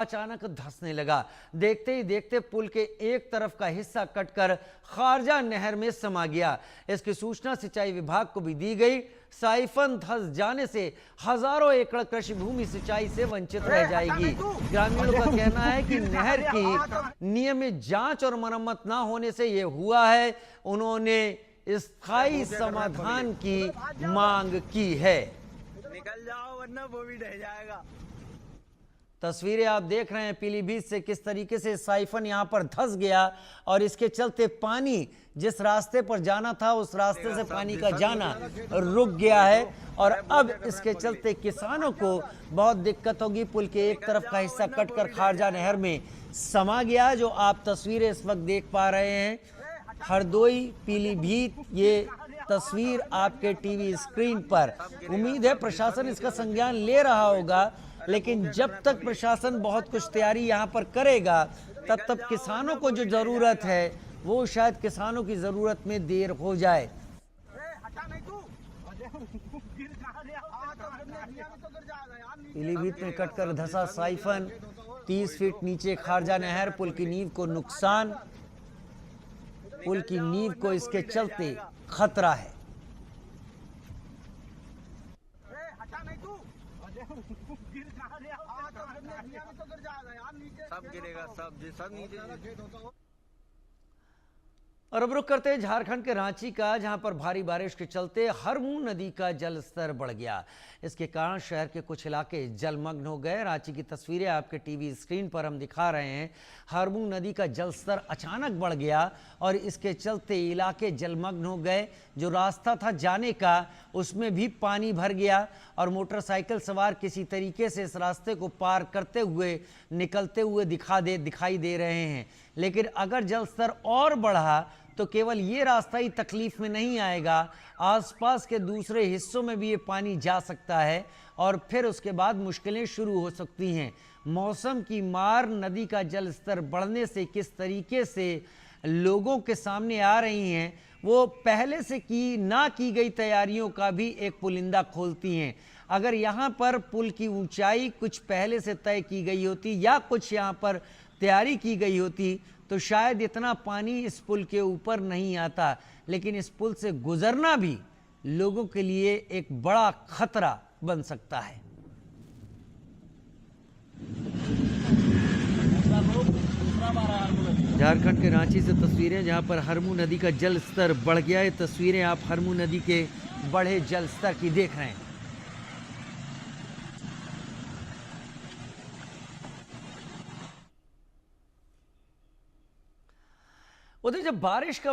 अचानक धंसने लगा। देखते ही देखते पुल के एक तरफ का हिस्सा कटकर खारजा नहर में समा गया। इसकी सूचना सिंचाई विभाग को भी दी गई। साइफन धंस जाने से हजारों एकड़ कृषि भूमि सिंचाई से वंचित रह जाएगी। ग्रामीणों का कहना है कि नहर की नियमित जांच और मरम्मत न होने से यह हुआ है। उन्होंने स्थायी समाधान की मांग की है। निकल जाओ वरना वो भी ढह जाएगा। तस्वीरें आप देख रहे हैं पीलीभीत से, किस तरीके से साइफन यहां पर धंस गया और इसके चलते पानी जिस रास्ते पर जाना था उस रास्ते से पानी का जाना रुक गया है और अब इसके चलते किसानों को बहुत दिक्कत होगी। पुल के एक तरफ का हिस्सा कटकर खारजा नहर में समा गया, जो आप तस्वीरें इस वक्त देख पा रहे हैं। हरदोई पीलीभीत ये तस्वीर आपके टीवी स्क्रीन पर। उम्मीद है प्रशासन इसका संज्ञान ले रहा होगा, लेकिन जब तक प्रशासन बहुत कुछ तैयारी यहां पर करेगा तब तक किसानों को जो जरूरत है वो शायद किसानों की जरूरत में देर हो जाए। पीलीभीत में कटकर धंसा साइफन, 30 फीट नीचे खारजा नहर, पुल की नींव को नुकसान, पुल की नींव को इसके चलते खतरा है। सब गिरेगा, सब नीचे। और अब रुख करते हैं झारखंड के रांची का, जहां पर भारी बारिश के चलते हरमू नदी का जल स्तर बढ़ गया। इसके कारण शहर के कुछ इलाके जलमग्न हो गए। रांची की तस्वीरें आपके टीवी स्क्रीन पर हम दिखा रहे हैं। हरमू नदी का जल स्तर अचानक बढ़ गया और इसके चलते इलाके जलमग्न हो गए। जो रास्ता था जाने का उसमें भी पानी भर गया और मोटरसाइकिल सवार किसी तरीके से इस रास्ते को पार करते हुए निकलते हुए दिखाई दे रहे हैं। लेकिन अगर जल स्तर और बढ़ा तो केवल ये रास्ता ही तकलीफ में नहीं आएगा, आसपास के दूसरे हिस्सों में भी ये पानी जा सकता है और फिर उसके बाद मुश्किलें शुरू हो सकती हैं। मौसम की मार, नदी का जल स्तर बढ़ने से किस तरीके से लोगों के सामने आ रही हैं, वो पहले से की गई तैयारियों का भी एक पुलिंदा खोलती हैं। अगर यहाँ पर पुल की ऊंचाई कुछ पहले से तय की गई होती या कुछ यहाँ पर तैयारी की गई होती तो शायद इतना पानी इस पुल के ऊपर नहीं आता। लेकिन इस पुल से गुजरना भी लोगों के लिए एक बड़ा खतरा बन सकता है। झारखंड के रांची से तस्वीरें, जहां पर हरमू नदी का जल स्तर बढ़ गया। ये तस्वीरें आप हरमू नदी के बढ़े जल स्तर की देख रहे हैं। उधर जब बारिश का